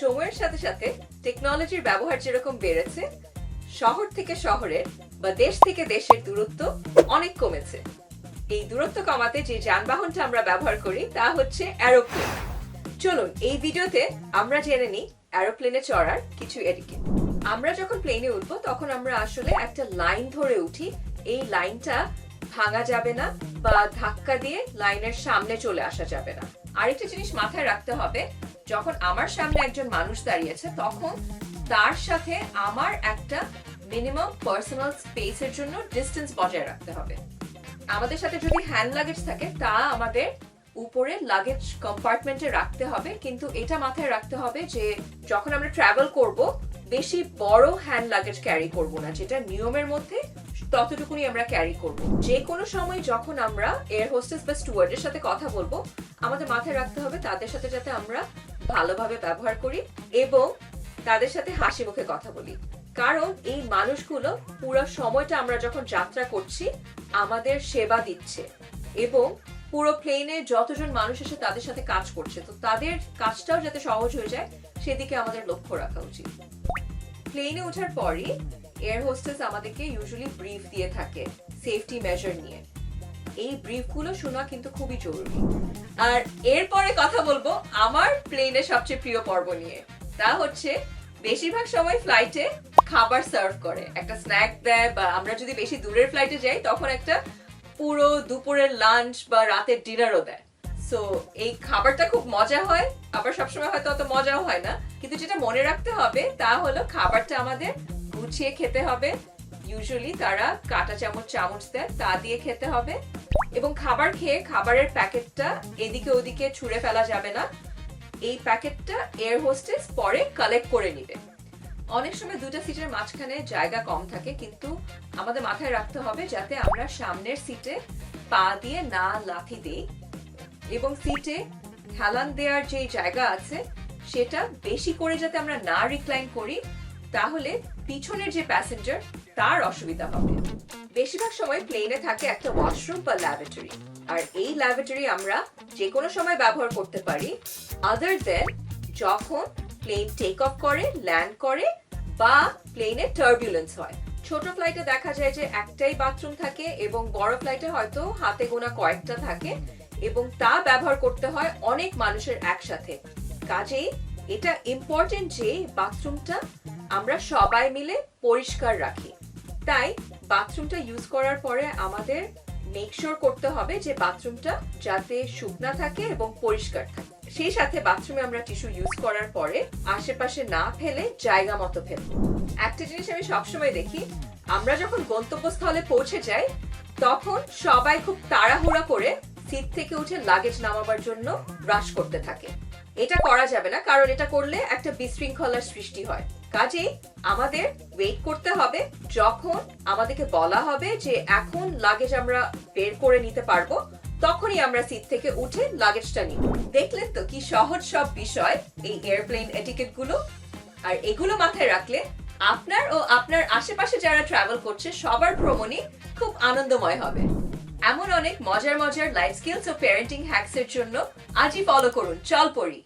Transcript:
সময়ের সাথে সাথে টেকনোলজির ব্যবহার যেরকম বেড়েছে, শহর থেকে শহরের বা দেশ থেকে দেশের দূরত্ব অনেক কমেছে। এই দূরত্ব কমাতে যে যানবাহনটা আমরা ব্যবহার করি তা হচ্ছে এরোপ্লেন। চলুন এই ভিডিওতে আমরা জেনে নিই এরোপ্লেনে চড়ার কিছু এটিকেট। আমরা যখন প্লেনে উঠবো তখন আমরা আসলে একটা লাইন ধরে উঠি। এই লাইনটা ভাঙা যাবে না বা ধাক্কা দিয়ে লাইনের সামনে চলে আসা যাবে না। আরেকটা জিনিস মাথায় রাখতে হবে, যখন আমার সামনে একজন মানুষ দাঁড়িয়েছে তখন তার সাথে আমার একটা মিনিমাম পার্সোনাল স্পেসের জন্য ডিসটেন্স বজায় রাখতে হবে। আমাদের সাথে যদি হ্যান্ড লাগেজ থাকে তা আমাদের উপরে লাগেজ কম্পার্টমেন্টে রাখতে হবে, কিন্তু এটা মাথায় রাখতে হবে যে যখন আমরা ট্রাভেল করব বেশি বড় হ্যান্ড লাগেজ ক্যারি করব না, যেটা নিয়মের মধ্যে ততটুকুনি আমরা ক্যারি করব। যে কোনো সময় যখন আমরা এয়ার হোস্টেস বা স্টুয়ার্ডের সাথে কথা বলবো আমাদের মাথায় রাখতে হবে তাদের সাথে যাতে আমরা ভালোভাবে ব্যবহার করি এবং তাদের সাথে হাসি মুখে কথা বলি, কারণ এই মানুষগুলো পুরো সময়টা আমরা যখন যাত্রা করছি আমাদের সেবা দিচ্ছে এবং পুরো প্লেনে যতজন মানুষ এসে তাদের সাথে কাজ করছে, তো তাদের কাজটাও যাতে সহজ হয়ে যায় সেদিকে আমাদের লক্ষ্য রাখা উচিত। প্লেনে ওঠার পরই এয়ার হোস্টেস আমাদেরকে ইউজুয়ালি ব্রিফ দিয়ে থাকে সেফটি মেজার নিয়ে। এই ব্রিফগুলো শোনা কিন্তু খুবই জরুরি। আর এরপরে কথা বলবো আমার প্লেনের সবচেয়ে প্রিয় পর্ব নিয়ে, তা হচ্ছে বেশিরভাগ সময় ফ্লাইটে খাবার সার্ভ করে, একটা স্ন্যাক দেয়, বা আমরা যদি বেশি দূরের ফ্লাইটে যাই তখন একটা পুরো দুপুরের লাঞ্চ বা রাতের ডিনারও দেয়। সো এই খাবারটা খুব মজা হয়, আবার সবসময় হয়তো অত মজাও হয় না, কিন্তু যেটা মনে রাখতে হবে তা হলো খাবারটা আমাদের গুছিয়ে খেতে হবে। ইউজুয়ালি তারা কাঁটা চামচ দেয়, তা দিয়ে খেতে হবে এবং খাবার খেয়ে খাবারের প্যাকেটটা এদিকে ওদিকে ছুঁড়ে ফেলা যাবে না। এই প্যাকেটটা এয়ার হোস্টেস পরে কালেক্ট করে নিবে। অনেক সময় দুটো সিটের মাঝখানে জায়গা কম থাকে, কিন্তু আমাদের মাথায় রাখতে হবে যাতে আমরা সামনের সিটে পা দিয়ে না লাথি দিই এবং সিটে হেলান দেওয়ার যে জায়গা আছে সেটা বেশি করে যাতে আমরা না রিক্লাইন করি, তাহলে পিছনের যে প্যাসেঞ্জার তার অসুবিধা হবে। বেশিরভাগ সময় প্লেনে থাকে একটা ওয়াশরুম বা ল্যাবরেটরি, আর এই ল্যাবরেটরি আমরা যে কোনো সময় ব্যবহার করতে পারি আদার দেন যখন প্লেন টেক অফ করে, ল্যান্ড করে বা প্লেনে টার্বুলেন্স হয়। ছোট ফ্লাইটে দেখা যায় যে একটাই বাথরুম থাকে এবং বড় ফ্লাইটে হয়তো হাতে গোনা কয়েকটা থাকে এবং তা ব্যবহার করতে হয় অনেক মানুষের একসাথে। কাজেই এটা ইম্পর্টেন্ট যে বাথরুমটা আমরা সবাই মিলে পরিষ্কার রাখি। তাই বাথরুমটা ইউজ করার পরে আমাদের মেক শিওর করতে হবে যে বাথরুমটা যাতে শুকনা থাকে এবং পরিষ্কার থাকে। সেই সাথে বাথরুমে আমরা টিস্যু ইউজ করার পরে আশেপাশে না ফেলে জায়গা মতো ফেলবো। একটা জিনিস আমি সবসময় দেখি, আমরা যখন গন্তব্যস্থলে পৌঁছে যাই তখন সবাই খুব তাড়াহুড়া করে সিট থেকে উঠে লাগেজ নামাবার জন্য রাশ করতে থাকে। এটা করা যাবে না, কারণ এটা করলে একটা বিশৃঙ্খলার সৃষ্টি হয়। কাজেই আমাদের ওয়েট করতে হবে, যখন আমাদেরকে বলা হবে যে এখন লাগেজ আমরা বের করে নিতে পারবো তখনই আমরা সিট থেকে উঠে লাগেজটা নিব। দেখলেন তো কি সহজ সব বিষয় এই এয়ারপ্লেন এটিকেট গুলো। আর এগুলো মাথায় রাখলে আপনার ও আপনার আশেপাশে যারা ট্রাভেল করছে সবার ভ্রমণই খুব আনন্দময় হবে। এমন অনেক মজার মজার লাইফ স্কিলস ও প্যারেন্টিং হ্যাকস এর জন্য আজই ফলো করুন চল পড়ি।